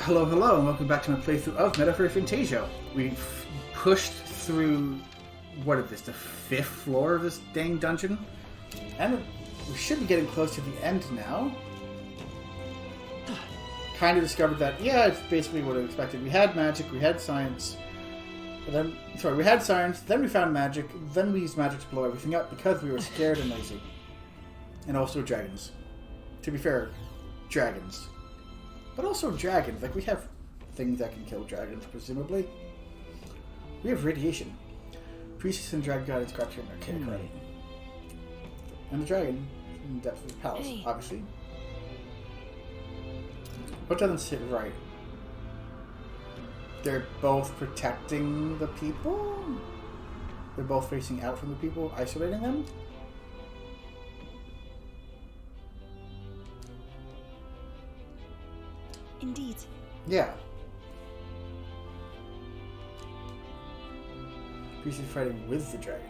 Hello, hello, and welcome back to my playthrough of ReFantasio. We've pushed through, what is this, the 5th floor of this dang dungeon? And we should be getting close to the end now. Kind of discovered that, yeah, it's basically what I expected. We had magic, we had science, we had science, then we found magic, then we used magic to blow everything up because we were scared and lazy. And also dragons. To be fair, dragons. But also dragons. Like, we have things that can kill dragons, presumably. We have radiation. Priestess and Dragon Guardians captured in their care credit. And the dragon in the depths of the palace, obviously. What doesn't sit right? They're both protecting the people? They're both facing out from the people, isolating them? Indeed. Yeah. Priest is fighting with the dragon.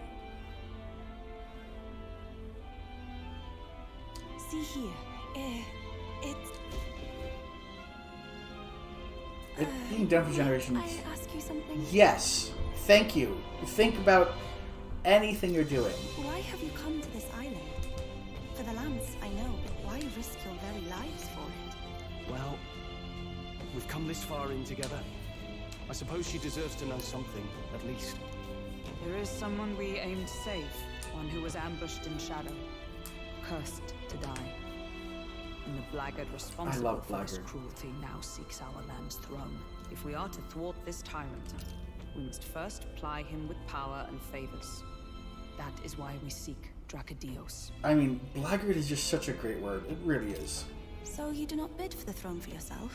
See here. It's being done for generations. I ask you something? Yes. Thank you. Think about anything you're doing. Why have you come to this island? For the lance, I know, but why risk your very lives for it? Well, we've come this far in together. I suppose she deserves to know something, at least. There is someone we aim to save. One who was ambushed in shadow. Cursed to die. And the blackguard responsible for his cruelty now seeks our land's throne. If we are to thwart this tyrant, we must first ply him with power and favors. That is why we seek Drakodios. I mean, blackguard is just such a great word. It really is. So you do not bid for the throne for yourself?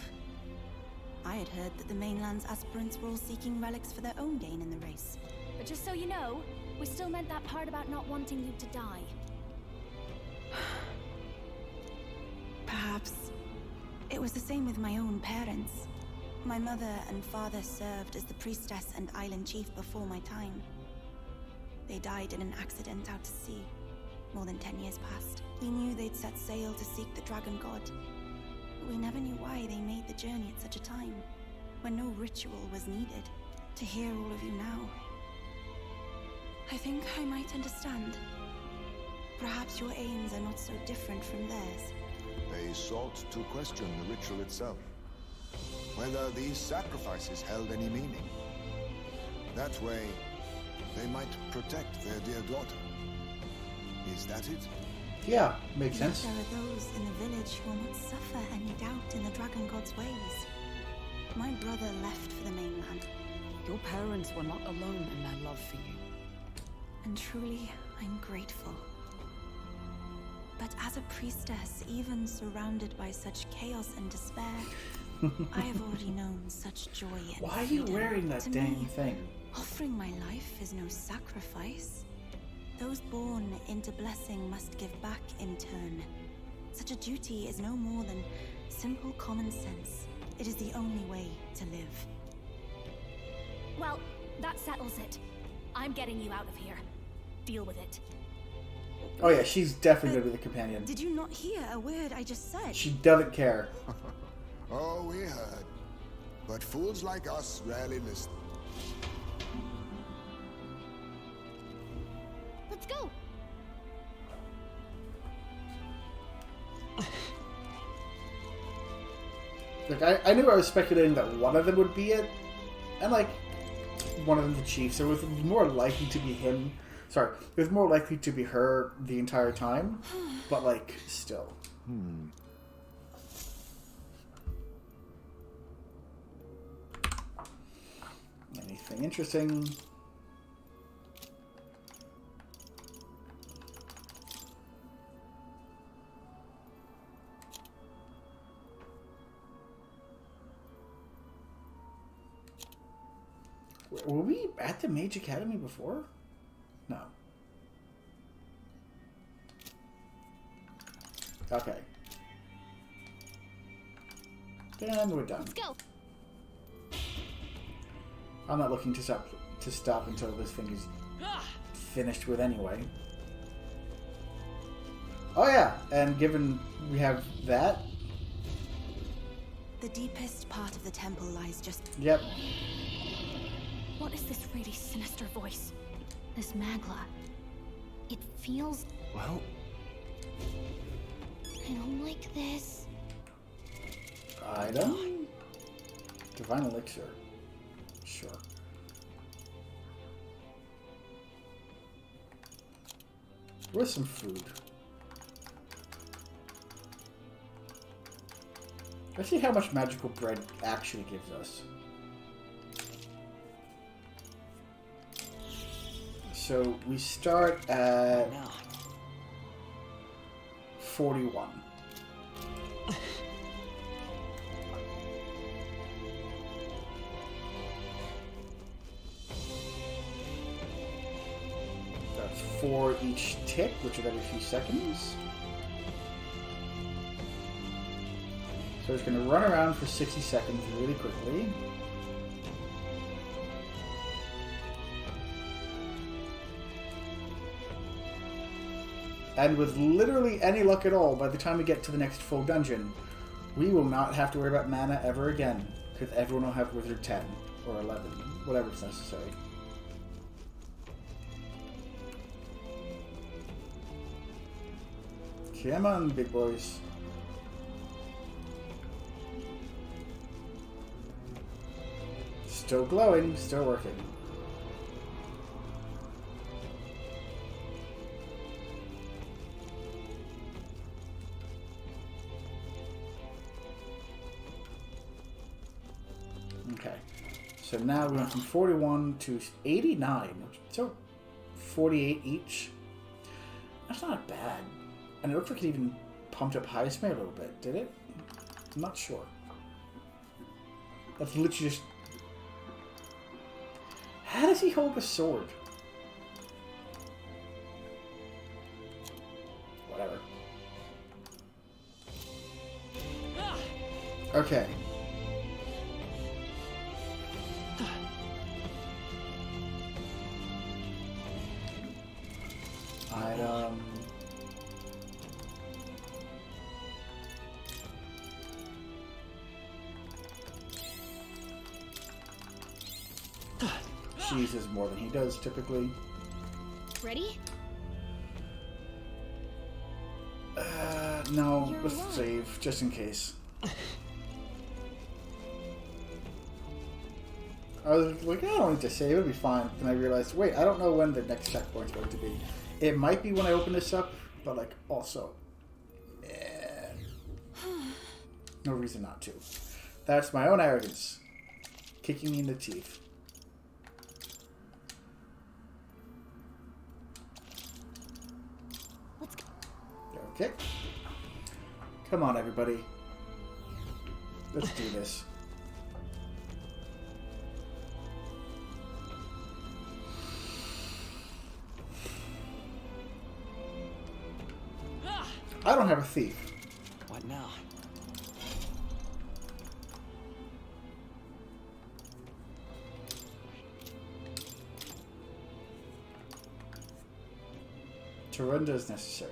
I had heard that the mainland's aspirants were all seeking relics for their own gain in the race. But just so you know, we still meant that part about not wanting you to die. Perhaps. It was the same with my own parents. My mother and father served as the priestess and island chief before my time. They died in an accident out to sea. More than 10 years passed. We knew they'd set sail to seek the dragon god. But we never knew why they made the journey at such a time, when no ritual was needed. To hear all of you now, I think I might understand. Perhaps your aims are not so different from theirs. They sought to question the ritual itself. Whether these sacrifices held any meaning. That way, they might protect their dear daughter. Is that it? Yeah, makes sense. There are those in the village who will not suffer any doubt in the dragon god's ways. My brother left for the mainland. Your parents were not alone in their love for you. And truly, I'm grateful. But as a priestess, even surrounded by such chaos and despair, I have already known such joy and Why are you freedom. wearing that To dang me, thing? offering my life is no sacrifice. Those born into blessing must give back in turn. Such a duty is no more than simple common sense. It is the only way to live. Well, that settles it. I'm getting you out of here. Deal with it. Oh yeah, she's definitely going to be the companion. Did you not hear a word I just said? She doesn't care. Oh, we heard. But fools like us rarely listen. Let's go. Like, I knew I was speculating that one of them would be it. And like, one of them the chief, so it was more likely to be him. Sorry, it was more likely to be her the entire time. But like, still. Anything interesting? Were we at the Mage Academy before? No. Okay. And we're done. Let's go. I'm not looking to stop until this thing is finished with anyway. Oh yeah, and given we have that, The deepest part of the temple lies just... Yep. What is this really sinister voice? This Magla. It feels... Well... I don't like this. Item? Divine Elixir. Sure. Where's some food? Let's see how much magical bread actually gives us. So we start at 41. That's 4 each tick, which are every few seconds. So it's going to run around for 60 seconds really quickly. And with literally any luck at all, by the time we get to the next full dungeon, we will not have to worry about mana ever again, because everyone will have Wizard 10 or 11, whatever is necessary. Come on, big boys. Still glowing, still working. Okay, so now we went from 41 to 89, so 48 each. That's not bad. And it looks like it even pumped up highest may a little bit, did it? I'm not sure. That's literally just... How does he hold a sword? Whatever. Okay. Item... She uses more than he does typically. Ready? No, let's save just in case. I was like, I don't need to save, it'll be fine. Then I realized, wait, I don't know when the next checkpoint's going to be. It might be when I open this up, but like also, no reason not to. That's my own arrogance kicking me in the teeth. Okay. Come on, everybody. Let's do this. I don't have a thief. What now? Surrender is necessary.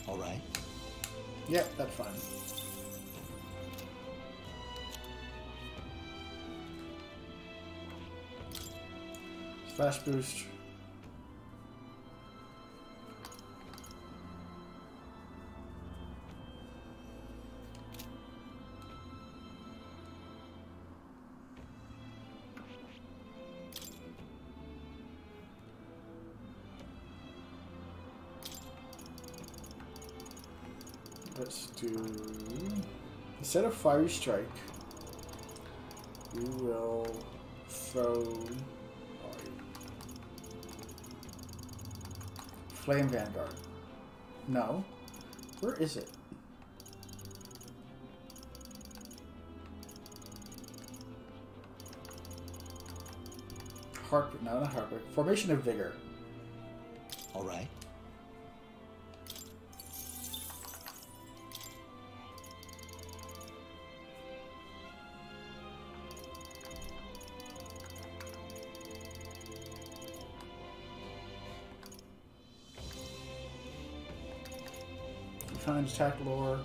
All right. Yeah, that's fine. Splash boost. Let's do, instead of Fiery Strike, We will throw Flame Vanguard. No. Where is it? Heartbreak. No, not Heartbreak. Formation of Vigor. All right. Find attack lore.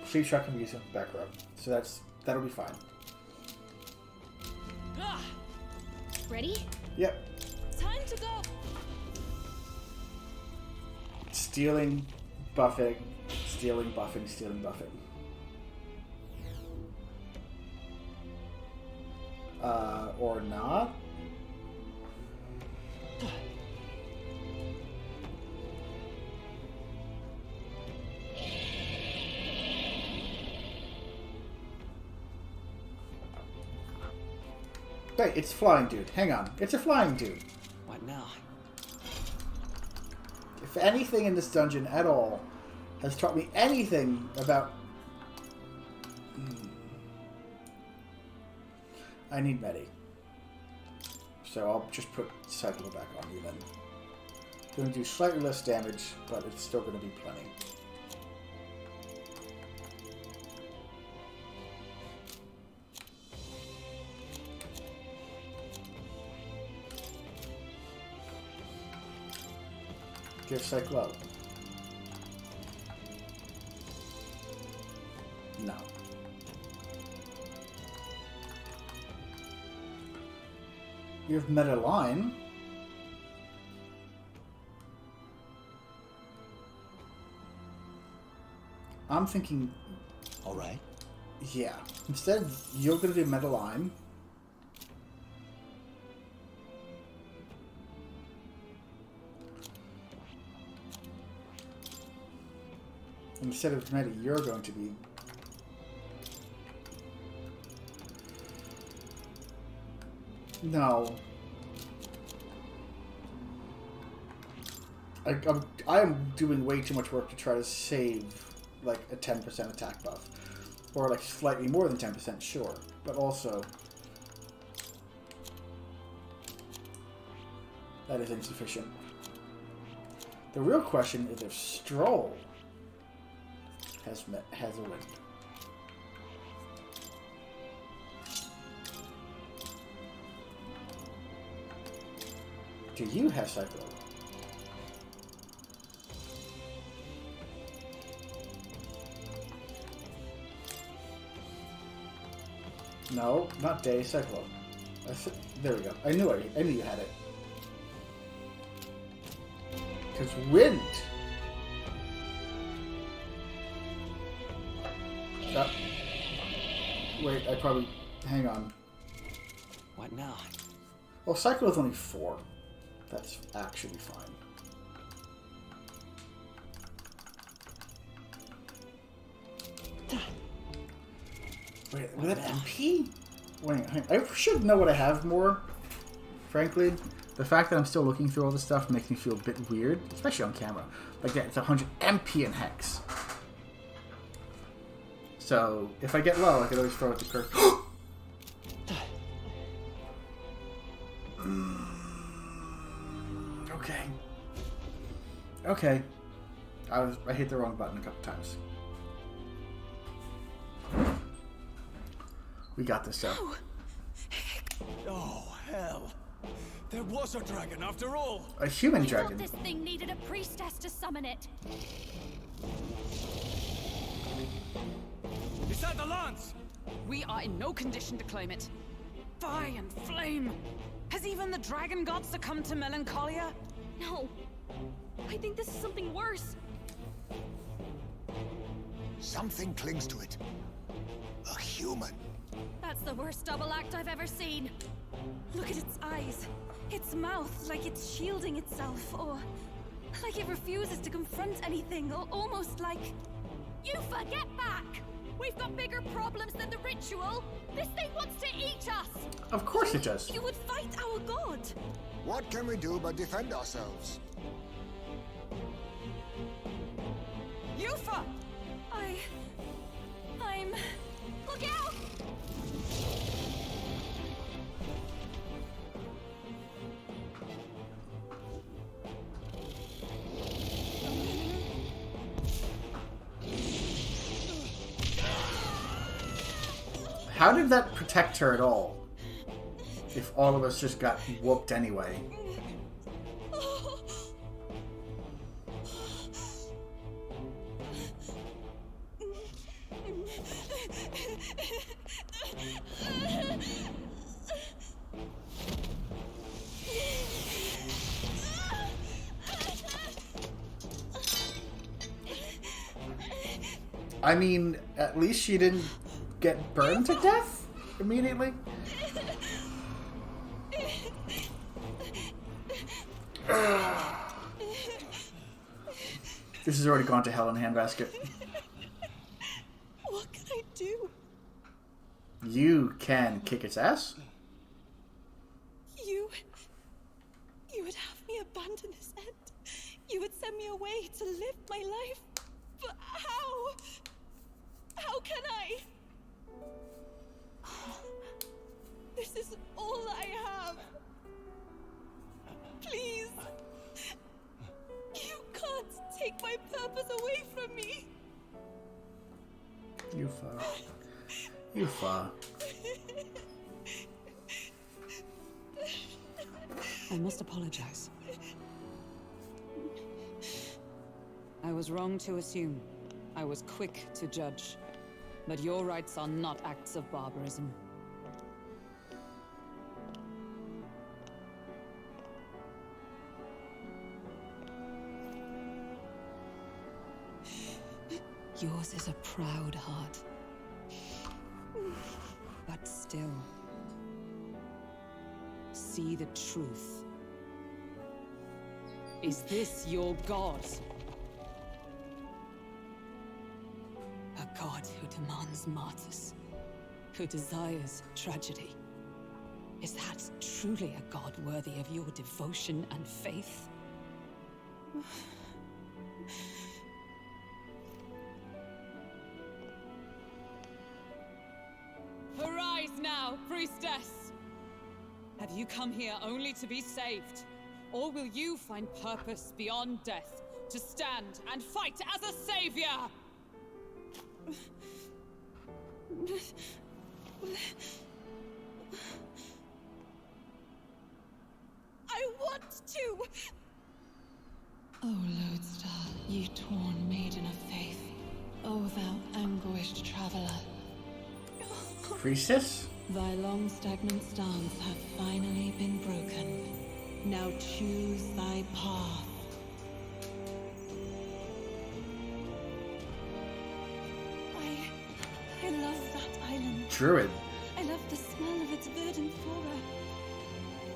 Sleep Shock can be used in the back row, so that'll be fine. Ready? Yep. Time to go. Stealing, buffing, stealing, buffing, stealing, buffing. Or not. Wait, it's flying dude. Hang on. It's a flying dude. What now? If anything in this dungeon at all has taught me anything about... I need Medi. So I'll just put Cyclo back on you then. Going to do slightly less damage, but it's still going to be plenty. Give Cyclo. No. You have Meta Line. I'm thinking... Alright. Yeah. Instead, you're going to do Meta Line. Instead of Meta, you're going to be... No. I am doing way too much work to try to save, like, a 10% attack buff. Or, like, slightly more than 10%, sure. But also... that is insufficient. The real question is if Stroll has a win. Do you have Cyclo? No, not Day, Cyclo. There we go. I knew you had it. Because wind. Wait, I probably... Hang on. What now? Well, Cyclo is only 4. That's actually fine. Wait, was that MP? Wait, I should know what I have more. Frankly, the fact that I'm still looking through all this stuff makes me feel a bit weird, especially on camera. Like, yeah, it's 100 MP in Hex. So, if I get low, I can always throw it to Kirk. Okay. Okay. I hit the wrong button a couple times. We got this, though. Oh, hell. There was a dragon after all. A human dragon. This thing needed a priestess to summon it. Is that the lance? We are in no condition to claim it. Fire and flame! Has even the dragon god succumbed to melancholia? No. I think this is something worse. Something clings to it. A human. human. That's the worst double act I've ever seen. Look at its eyes. Its mouth, like it's shielding itself, or like it refuses to confront anything, or almost like... Eupha, get back! We've got bigger problems than the ritual. This thing wants to eat us! Of course it does. You would fight our god! What can we do but defend ourselves? Eupha! I'm... Look out! How did that protect her at all? If all of us just got whooped anyway. I mean, at least she didn't get burned to death immediately. This has already gone to hell in a handbasket. What can I do? You can kick its ass. You would have me abandon this end. You would send me away to live my life. But how? How can I? This is all I have. Please. You can't take my purpose away from me. Eupha. Eupha. I must apologize. I was wrong to assume. I was quick to judge. But your rights are not acts of barbarism. Yours is a proud heart. But still, see the truth. Is this your god? A god who demands martyrs, who desires tragedy. Is that truly a god worthy of your devotion and faith? Arise now, priestess! Have you come here only to be saved? Or will you find purpose beyond death, to stand and fight as a savior? I want to! O Lodestar, ye torn maiden of faith, O thou anguished traveler. Priestess? Thy long stagnant stance hath finally been broken. Now choose thy path. I love that island. Druid. I love the smell of its verdant flora.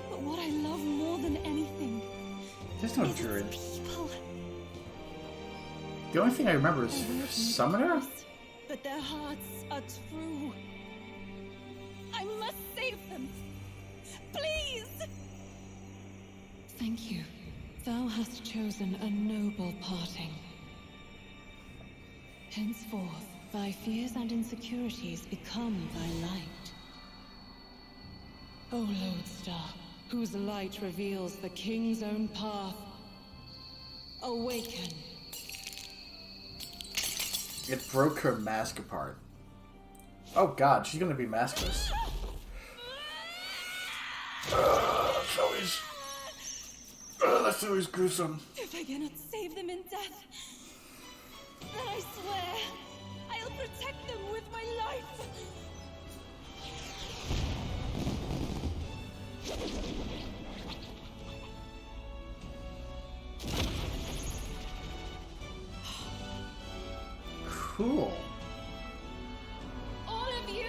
But what I love more than anything There's no is druid. its people. The only thing I remember is Their words Summoner? but their hearts are true. I must save them. Please! Thank you. Thou hast chosen a noble parting. Henceforth, thy fears and insecurities become thy light. O Lodestar, whose light reveals the king's own path, awaken. It broke her mask apart. Oh god, she's gonna be maskless. That's always gruesome. If I cannot save them in death, then I swear I'll protect them with my life. Cool. All of you,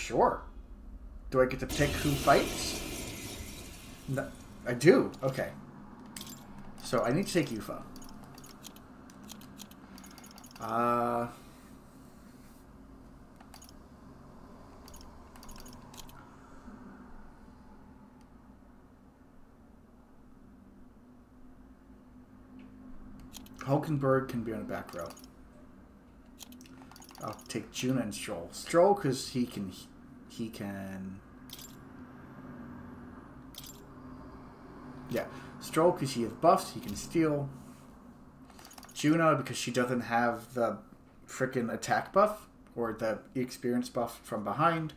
Sure. Do I get to pick who fights? No, I do. Okay. So I need to take Eupha. Hulkenberg can be on the back row. I'll take Juna and Stroll. Stroll because he can. Yeah, Stroll because he has buffs. He can steal. Juna because she doesn't have the frickin' attack buff or the experience buff from behind.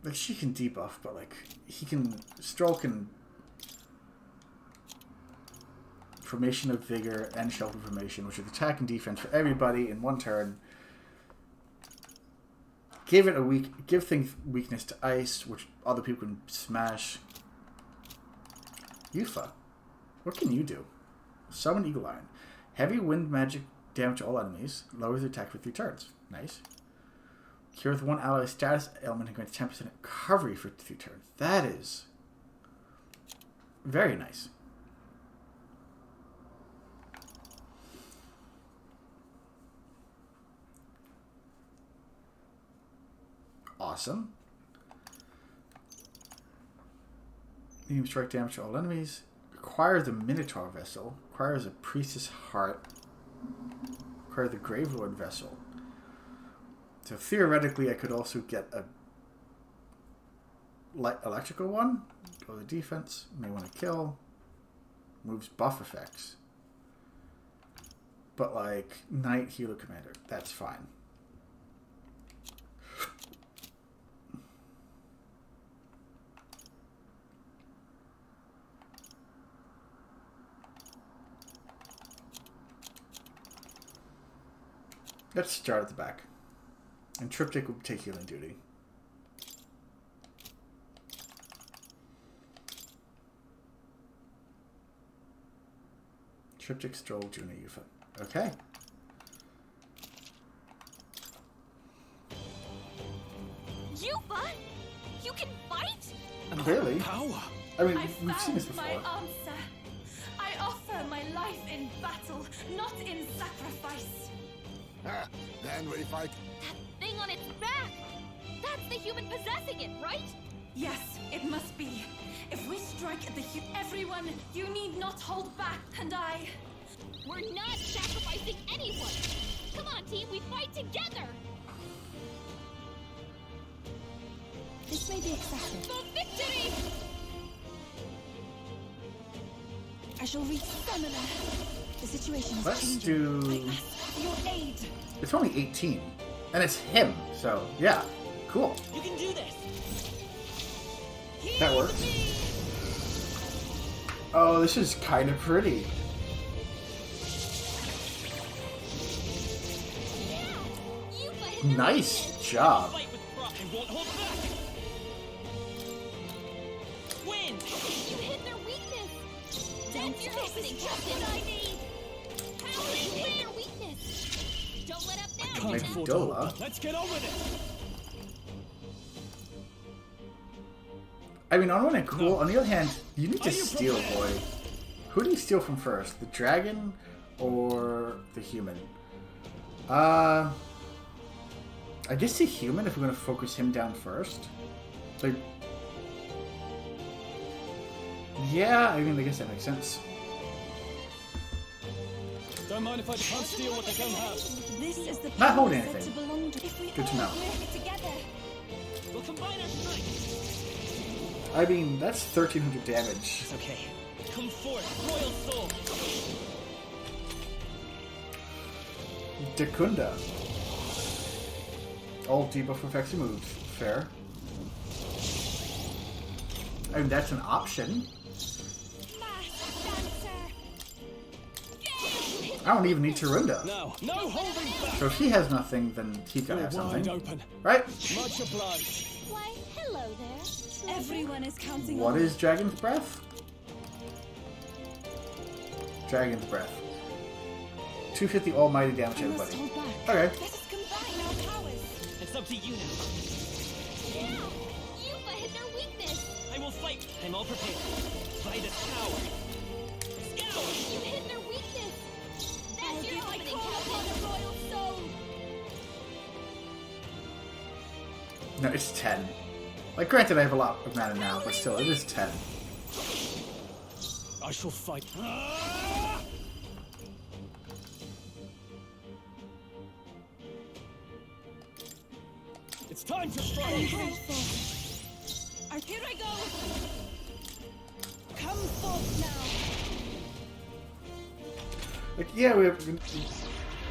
Like she can debuff, but like Stroll can. Formation of Vigor and Shelter Formation, which is attack and defense for everybody in one turn. Give things weakness to ice, which other people can smash. Eupha, what can you do? Summon Eagle Iron. Heavy wind magic damage to all enemies. Lowers the attack for 3 turns. Nice. Cures one ally status ailment and grants 10% recovery for 3 turns. That is very nice. Awesome. Medium strike damage to all enemies. Requires a Minotaur vessel. Requires a Priestess Heart. Requires the Gravelord vessel. So theoretically, I could also get a electrical one. Go to defense. May want to kill. Moves buff effects. But like Knight Healer Commander, that's fine. Let's start at the back. And Triptych will take healing duty. Triptych, Stroll, Juna, Eupha. Okay. Eupha? You can fight? Clearly. Power. I mean, I we've seen this before. My answer. I offer my life in battle, not in sacrifice. Ah, then we fight. That thing on its back! That's the human possessing it, right? Yes, it must be. If we strike at the everyone, you need not hold back. And We're not sacrificing anyone! Come on, team, we fight together! This may be excessive. For victory! I shall reach Summoner. The situation is Let's changing. do... I ask your aid. It's only 18. And it's him. So, yeah. Cool. You can do this. That works. Oh, this is kind of pretty. Nice job. Fight with pride and won't hold back. Win. You hit their weakness! That's your opening, Captain! I need! Powering clear weakness! Don't let up now! Can't afford to hold back. Let's get on with it. I mean, on one hand, cool. On the other hand, you need to steal, boy. Who do you steal from first? The dragon or the human? I guess the human, if we're going to focus him down first. Like, yeah, I mean, I guess that makes sense. Don't mind if I can't steal what they don't have. This is the Not hold power said anything. to belong to. If we Good to all know. work together. We'll combine our strength. I mean, that's 1,300 damage. It's okay. Come forth, Royal Soul. Drakunda. All debuff effects removed. Fair. I mean, that's an option. I don't even need Tarunda. No holding back. So if he has nothing, then he can have You're something. wide open. Right? Much obliged. Why, hello there. Everyone is counting What on is Dragon's Breath? Dragon's Breath. 250 almighty damage to I must everybody. hold back. Okay. Let us combine our It's up to you now. Yeah! Eupha hit their weakness! I will fight. I'm all prepared. Fight a coward. Scout! You hit their weakness! That's your opening, Captain! The royal soul! No, it's 10. Like, granted, I have a lot of mana now, but still, it is 10. I shall fight. It's time to strike. Here I go! Come forth now! Like, yeah, we have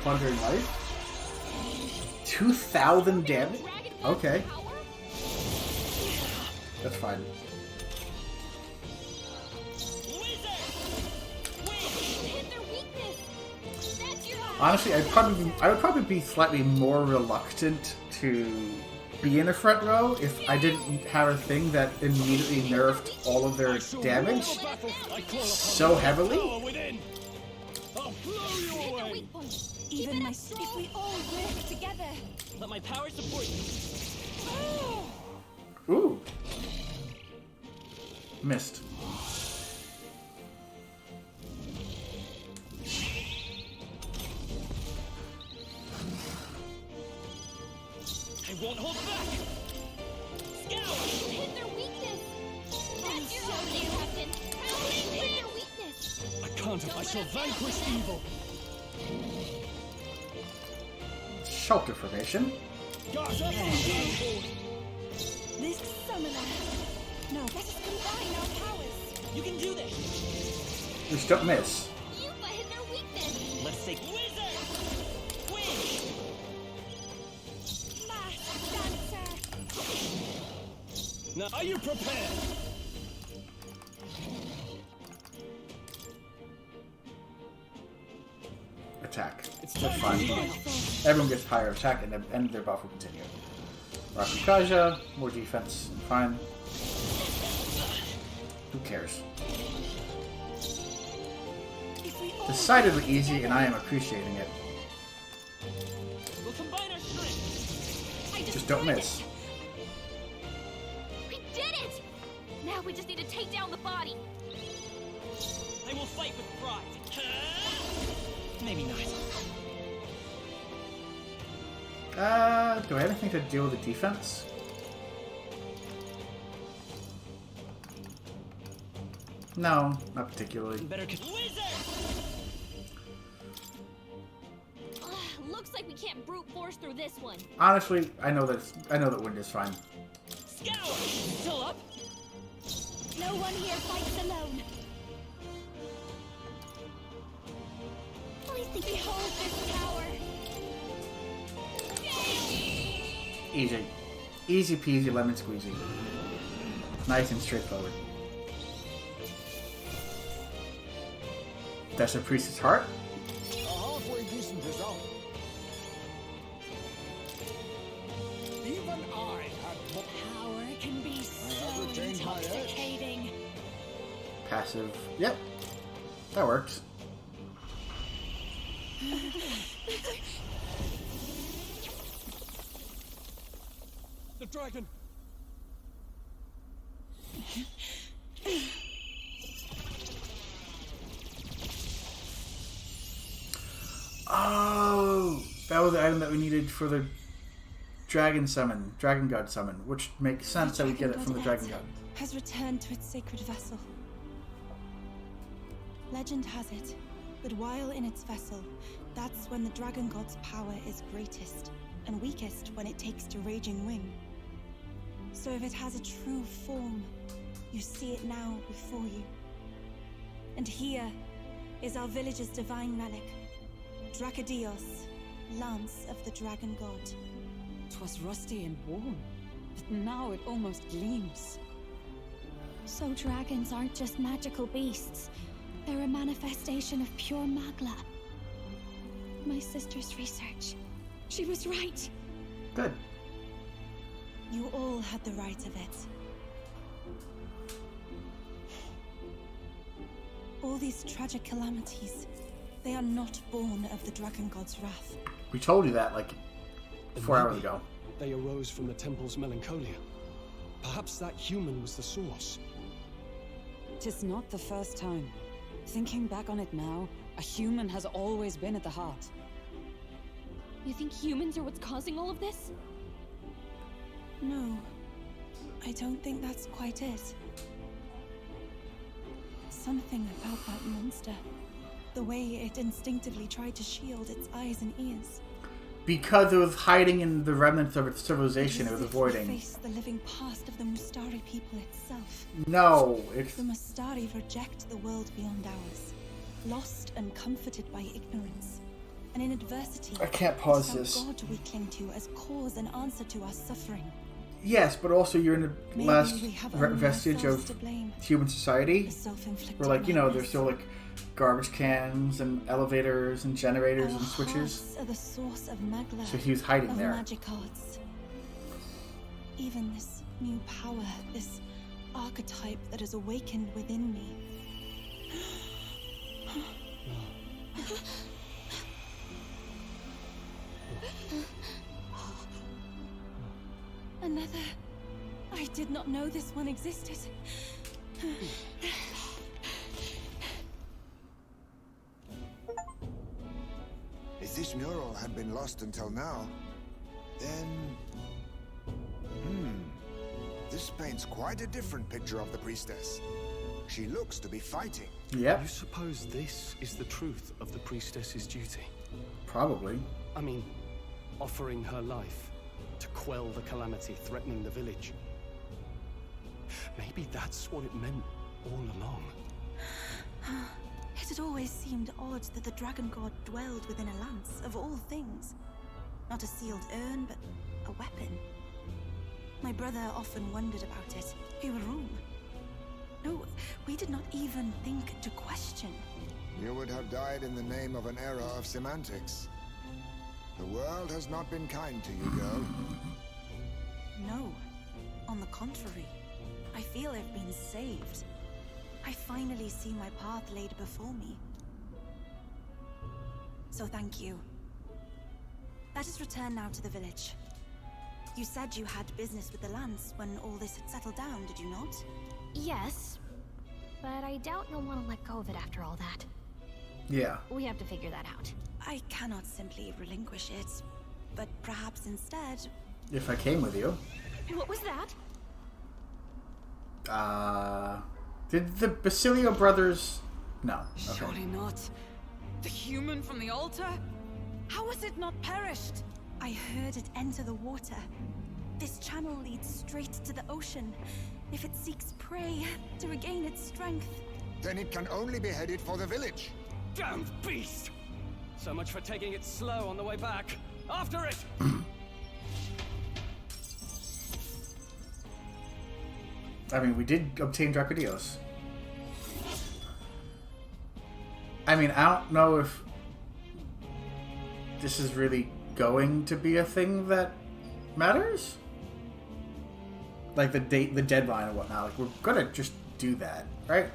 Plundering Life. 2,000 damage? Okay. That's fine. Honestly, I would probably be slightly more reluctant to be in the front row if I didn't have a thing that immediately nerfed all of their damage so heavily. Even my if we all work together. Let my power support you. Ooh. Missed. I won't hold back. Scout! Hit their weakness. That's your opening, Captain. Hit their weakness. I can't. I shall vanquish evil. Shelter formation. This summoner. No, let us combine our powers. You can do this. Just don't miss. Eupha hit their weakness. Let's take wizard. Win. Mass dancer. Now, are you prepared? Attack. That's fine. Everyone gets higher attack and their buff will continue. Rakukaja, more defense, fine. Who cares? Decidedly easy, and I am appreciating it. We'll combine our strength. Just don't miss. We did it! Now we just need to take down the body. I will fight with pride. Maybe not. Do I have anything to deal with the defense? No, not particularly. Better wizard. Looks like we can't brute force through this one. Honestly, I know that wind is fine. Scout! Still up? No one here fights alone. Behold this power. Easy. Easy peasy lemon squeezy. Nice and straightforward. That's a priest's heart. A halfway decent result. Even I had more. Power can be so retained my edge. intoxicating. Passive. Yep. That works. The dragon. Oh, that was the item that we needed for the dragon god summon, which makes sense that we get it from the dragon god. Has returned to its sacred vessel. Legend has it that while in its vessel, that's when the dragon god's power is greatest and weakest when it takes to raging wing. So if it has a true form, you see it now before you. And here is our village's divine relic, Drakodios, Lance of the Dragon God. 'Twas rusty and worn, but now it almost gleams. So dragons aren't just magical beasts. They're a manifestation of pure magla. My sister's research. She was right. Good. You all had the right of it. All these tragic calamities, they are not born of the dragon god's wrath. We told you that like 4 hours ago. they arose from the temple's melancholia. Perhaps that human was the source. 'Tis not the first time. Thinking back on it now, a human has always been at the heart. You think humans are what's causing all of this? No, I don't think that's quite it. Something about that monster. The way it instinctively tried to shield its eyes and ears. Because it was hiding in the remnants of its civilization it was avoiding. Face the living past of the Mustari people itself. No, it's... The Mustari reject the world beyond ours. Lost and comforted by ignorance. And in adversity, I can't pause it's this. our God we cling to as cause and answer to our suffering. Yes, but also you're in the Maybe last we have only vestige ourselves of to blame. human society. The self-inflicted Where, like, you know, madness. there's still, like, garbage cans and elevators and generators Our and switches. hearts are the source of Magla, So he was hiding of there. magic arts. Even this new power, this archetype that has awakened within me. Another. I did not know this one existed. If this mural had been lost until now, then... This paints quite a different picture of the priestess. She looks to be fighting. Yep. You suppose this is the truth of the priestess's duty? Probably. I mean, offering her life to quell the calamity threatening the village. Maybe that's what it meant all along. It had always seemed odd that the dragon god dwelled within a lance, of all things. Not a sealed urn, but a weapon. My brother often wondered about it. We were wrong. No, we did not even think to question. You would have died in the name of an era of semantics. The world has not been kind to you, girl. No. On the contrary, I feel I've been saved. I finally see my path laid before me. So thank you. Let us return now to the village. You said you had business with the Lance when all this had settled down, did you not? Yes, but I doubt you'll want to let go of it after all that. Yeah. We have to figure that out. I cannot simply relinquish it, but perhaps instead... If I came with you. What was that? Did the Basilio brothers... No. Okay. Surely not. The human from the altar? How has it not perished? I heard it enter the water. This channel leads straight to the ocean. If it seeks prey to regain its strength... Then it can only be headed for the village. Damned beast! So much for taking it slow on the way back. After it! I mean, we did obtain Drakodios. I mean, I don't know if this is really going to be a thing that matters. Like the date, the deadline and whatnot. Like, we're gonna just do that, right?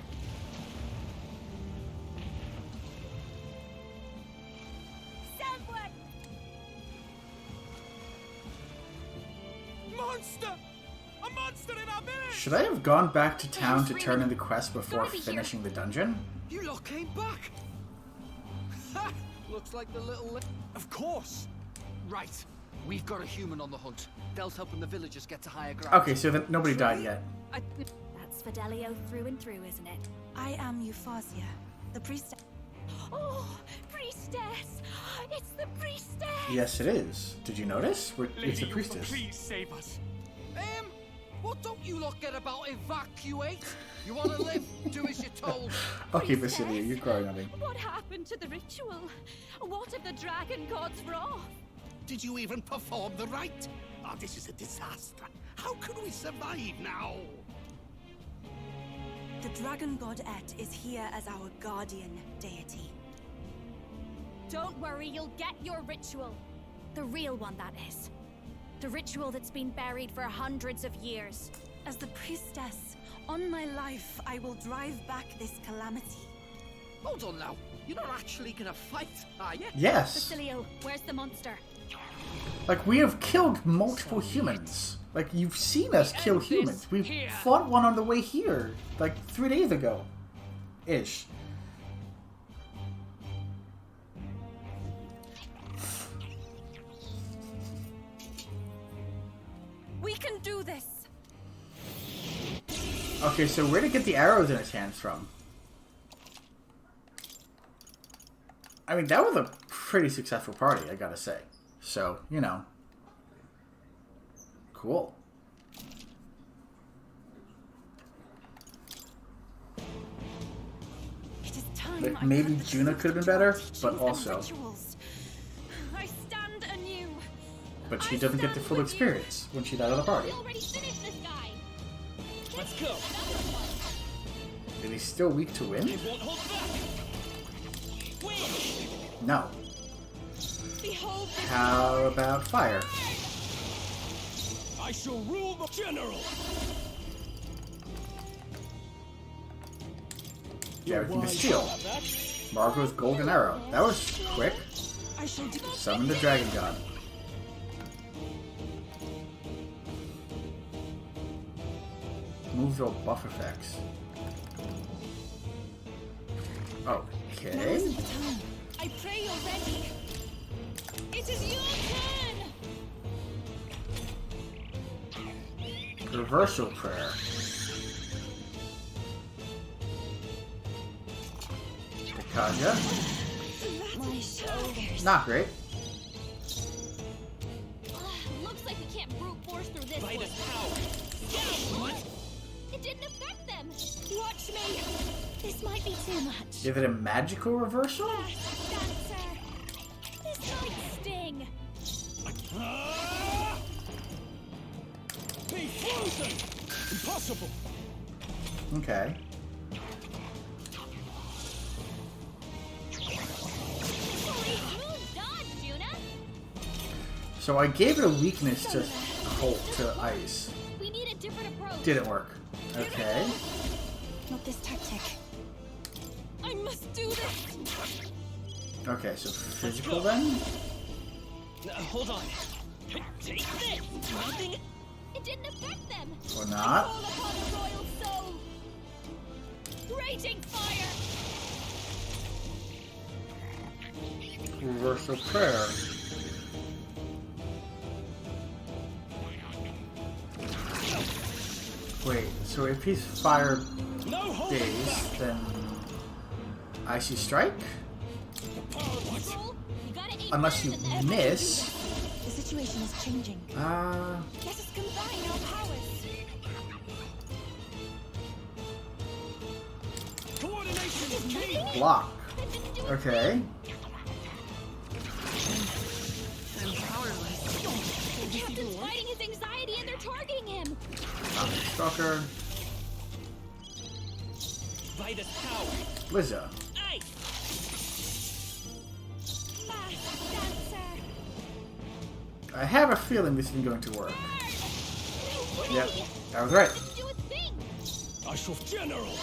Monster! A monster in our village! Should I have gone back to town to turn in the quest before finishing the dungeon? You lot came back! Ha! Looks like the little... Of course! Right. We've got a human on the hunt. Del's helping the villagers get to higher ground. Okay, so then nobody died yet. That's Fidelio through and through, isn't it? I am Euphasia, the priestess. Oh, priestess! It's the priestess! Yes, it is. Did you notice? It's the priestess. Please save us. What don't you lot get about evacuate? You want to live? Do as you're told. Okay, Basilio, you're growing on me. What happened to the ritual? What of the dragon god's wrath? Did you even perform the rite? Oh, this is a disaster. How can we survive now? The dragon god Et is here as our guardian deity. Don't worry, you'll get your ritual. The real one, that is. The ritual that's been buried for hundreds of years. As the priestess, on my life, I will drive back this calamity. Hold on now. You're not actually gonna fight, are you? Yes. Basilio, where's the monster? Like, we have killed multiple humans. Like, you've seen us kill humans. We fought one on the way here, like, 3 days ago. Ish. We can do this. Okay, so where to get the arrows in his hands from? I mean, that was a pretty successful party, I gotta say. So, you know. Cool. It is time. Like, maybe Juna could have been better, but also... I stand anew. But she doesn't get the full experience when she's out of the party. Let's go. Is he still weak to wind? No. How about fire? I shall rule the general. Yeah, everything is steel. Margot's golden arrow. That was quick. Summon the dragon god. Moves all buff effects. Okay. I pray you're ready. It is your turn. Reversal prayer. Drakodios. My shoulders. Not great. Looks like we can't brute force through this one. What? It didn't affect them. Watch me. This might be too much. Is it a magical reversal? Dancer. This might sting. Be frozen! Impossible! Okay. Smooth dodge, Juna. So I gave it a weakness to cold, to ice. We need a different approach. Didn't work. Okay. Not this tactic. I must do this. Okay, so physical then? Hold on. Take this. Nothing. It didn't affect them. Or not? Call upon a royal soul. Raging fire. Reversal prayer. Wait, so if he's fire based, then icy strike? Unless you miss. The situation is changing. Let us combine our powers. Coordination is key. Block. Okay. The captain's fighting his anxiety and they're targeting him. Stalker. Vitus power. Lizzo. Ice. Dancer. I have a feeling this isn't going to work. Yep, that was right. Do a thing. I shall general.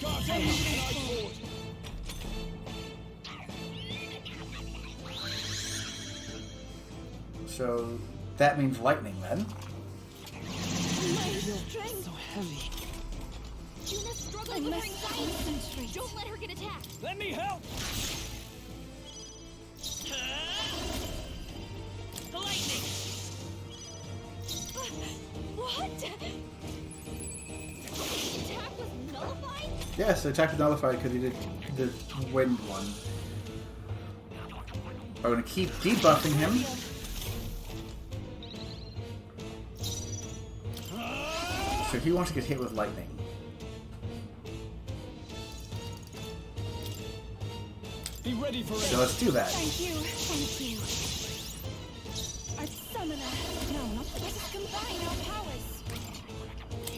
Guards, everything I fought. So that means lightning then. So heavy. Juna's struggling with her anxiety. Don't let her get attacked. Let me help. The lightning. What? The attack was nullified? Yes, the attack is nullified because he did the wind one. I'm going to keep debuffing him. So he wants to get hit with lightning. Be ready for it. So let's do that. Thank you. Thank you. Our summoner. No, not let us combine our powers.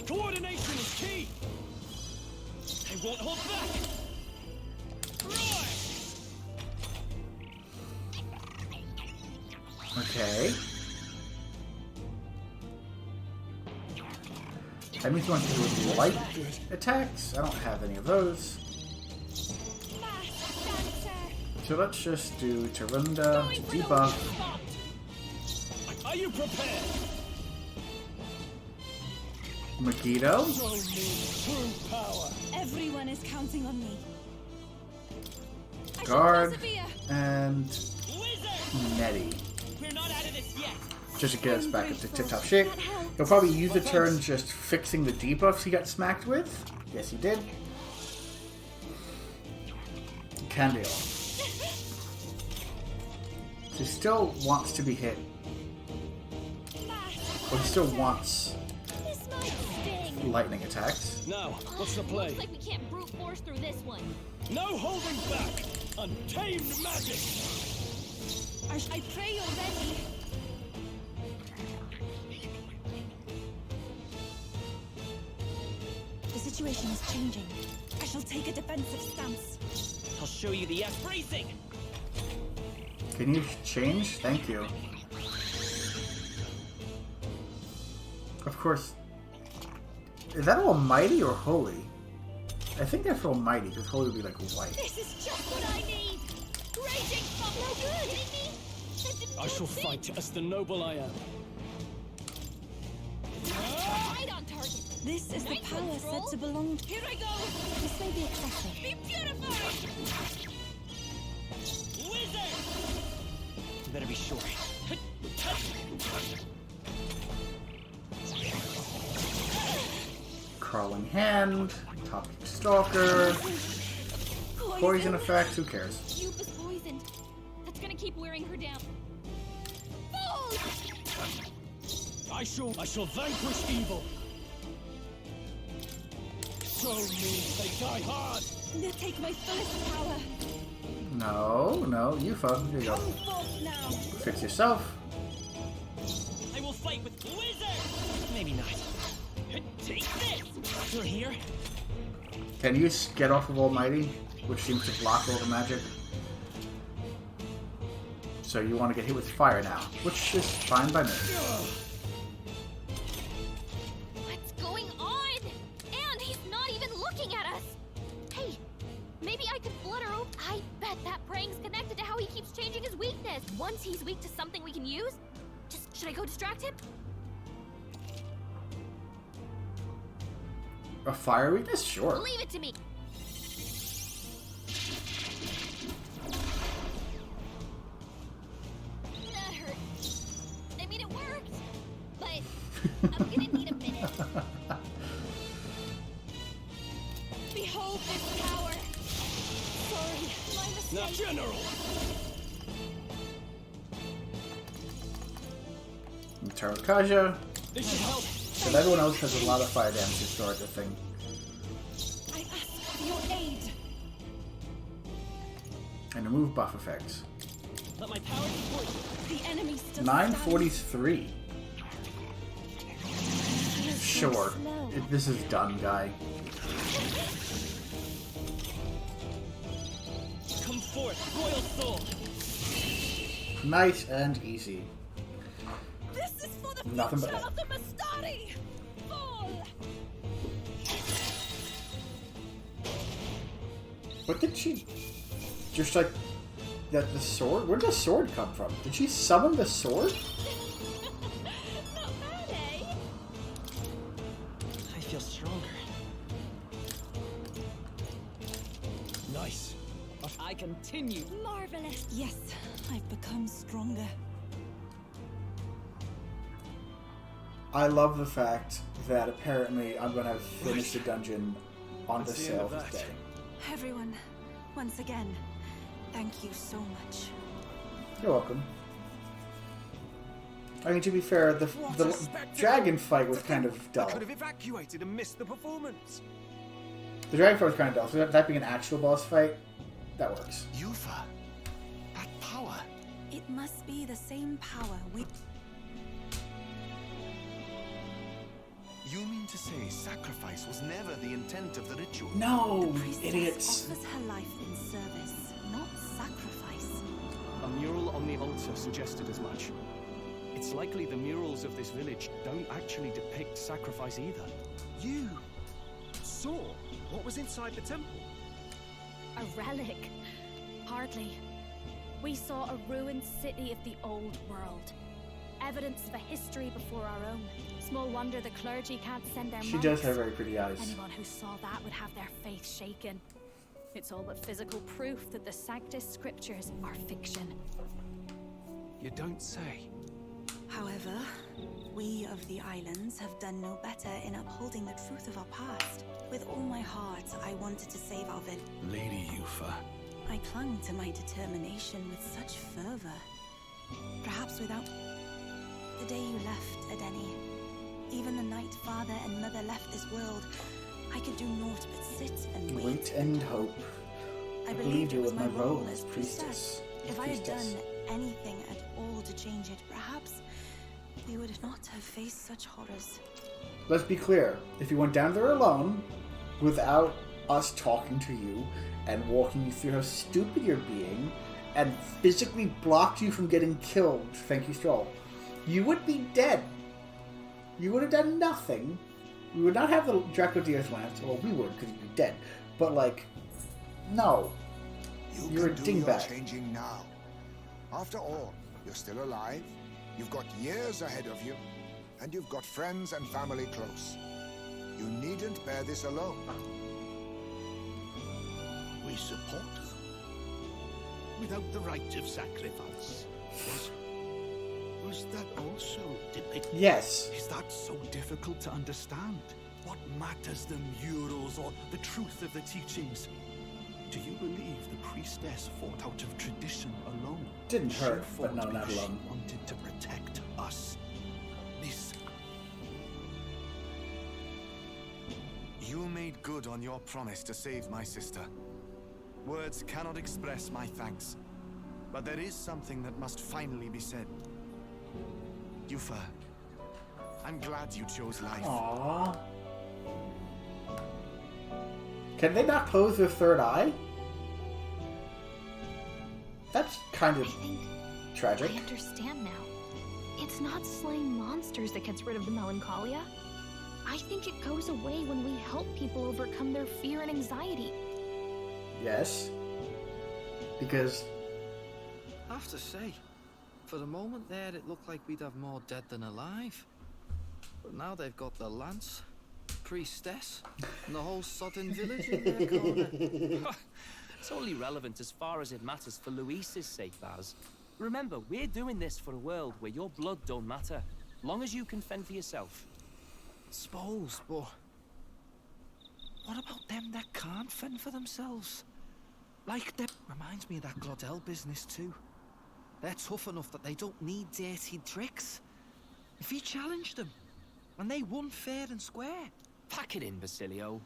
Coordination is key. I won't hold back. Roar. Okay. That means you want to do with light attacks. I don't have any of those. So let's just do Tarunda to debuff. Are you prepared? Megiddo. Everyone is counting on me. Guard. And Nettie. We're not out of this yet. Just to get us back into tip-top shape. He'll probably use the turn just fixing the debuffs he got smacked with. Yes, he did. Candiel. He still wants to be hit. But he still wants lightning attacks. Now, what's the play? Looks like we can't brute force through this one. No holding back! Untamed magic! I pray you're ready. The situation is changing. I shall take a defensive stance. I'll show you the F-bracing! Can you change? Thank you. Of course. Is that Almighty or Holy? I think that's Almighty, because Holy would be like white. This is just what I need! Raging from no good! I shall fight as the noble I am. Right on target! This is the power said to belong to... Here I go! This may be excessive. Be purified! Wizard! You better be sure. Crawling Hand, Top Stalker, Poison effect, who cares? Eupha's poisoned. That's gonna keep wearing her down. Fools! I shall vanquish evil. So means they die hard. They take my fullest power. No, Eupha, here you go. Come forth now. Fix yourself. I will fight with Wizard! Maybe not. Take this! You're here? Can you get off of Almighty, which seems to block all the magic? So you want to get hit with fire now, which is fine by me. What's going on? And he's not even looking at us! Hey, maybe I could flutter open. I bet that praying's connected to how he keeps changing his weakness. Once he's weak to something we can use, should I go distract him? A fire weakness? Sure. Leave it to me. That hurt. I mean, it worked. But I'm gonna need a minute. Behold this power. Sorry, my mistake. Now, General! Tarakaja. This should help. But everyone else has a lot of fire damage to start the thing. I ask for your aid. And remove buff effects. Let my power support you. The enemy still 943. stands. Sure. So slow. This is done, guy. Come forth, royal soul. Nice and easy. This is for the Nothing but future that. of the Mastari. Fall. What did she... Just like... That the sword? Where did the sword come from? Did she summon the sword? Not bad, eh? I feel stronger. Nice. I continue. Marvelous. Yes, I've become stronger. I love the fact that apparently I'm going to have finished the dungeon on the sale this day. Everyone, once again, thank you so much. You're welcome. I mean, to be fair, the dragon fight was kind of dull. I could have evacuated and missed the performance. The dragon fight was kind of dull, so that being an actual boss fight, that works. Eupha, that power. It must be the same power we... You mean to say sacrifice was never the intent of the ritual? No, The priestess idiots. offers her life in service, not sacrifice. A mural on the altar suggested as much. It's likely the murals of this village don't actually depict sacrifice either. You saw what was inside the temple? A relic? Hardly. We saw a ruined city of the old world. Evidence of a history before our own. Small wonder the clergy can't send their She monks. does have very pretty eyes. Anyone who saw that would have their faith shaken. It's all but physical proof that the Sanctus Scriptures are fiction. You don't say. However, we of the islands have done no better in upholding the truth of our past. With all my heart, I wanted to save our village. Lady Eupha. I clung to my determination with such fervor. Perhaps without... The day you left, Edeni, even the night father and mother left this world, I could do naught but sit and wait. Wait and hope. I believed it was my role as priestess. If I had done anything at all to change it, perhaps we would not have faced such horrors. Let's be clear. If you went down there alone, without us talking to you and walking you through how stupid you're being, and physically blocked you from getting killed, thank you, Stroll, you would be dead. You would have done nothing. We would not have the Drakodios lance. Well, we would, because you'd be dead. But, like, no. You're a dingbat. Changing now. After all, you're still alive. You've got years ahead of you. And you've got friends and family close. You needn't bear this alone. We support them. Without the right of sacrifice. Was that also depicted? Yes. Is that so difficult to understand? What matters, the murals or the truth of the teachings? Do you believe the priestess fought out of tradition alone? Didn't hurt, but no, not alone. She wanted to protect us. This... You made good on your promise to save my sister. Words cannot express my thanks. But there is something that must finally be said. Eupha, I'm glad you chose life. Aww. Can they not close their third eye? That's kind of tragic. I understand now. It's not slaying monsters that gets rid of the melancholia. I think it goes away when we help people overcome their fear and anxiety. Yes. Because... I have to say, for the moment there, it looked like we'd have more dead than alive. But now they've got the lance, priestess, and the whole sodden village in their corner. It's only relevant as far as it matters for Luis's sake, Baz. Remember, we're doing this for a world where your blood don't matter, long as you can fend for yourself. Suppose, but what about them that can't fend for themselves? Like, that reminds me of that Glodell business too. They're tough enough that they don't need dirty tricks. If you challenged them, and they won fair and square. Pack it in, Basilio.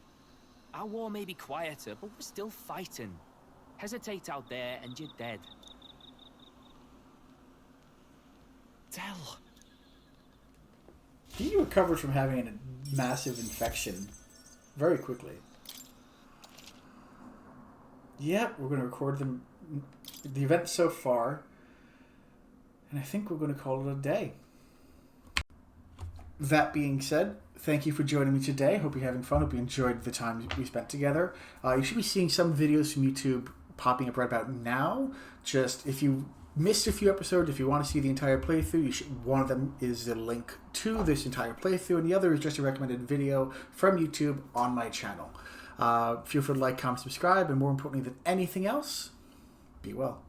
Our war may be quieter, but we're still fighting. Hesitate out there and you're dead. Del. He recovered from having a massive infection very quickly. Yeah, we're going to record the event so far. And I think we're going to call it a day. That being said, thank you for joining me today. Hope you're having fun. Hope you enjoyed the time we spent together. You should be seeing some videos from YouTube popping up right about now. Just if you missed a few episodes, if you want to see the entire playthrough, one of them is the link to this entire playthrough, and the other is just a recommended video from YouTube on my channel. Feel free to like, comment, subscribe, and more importantly than anything else, be well.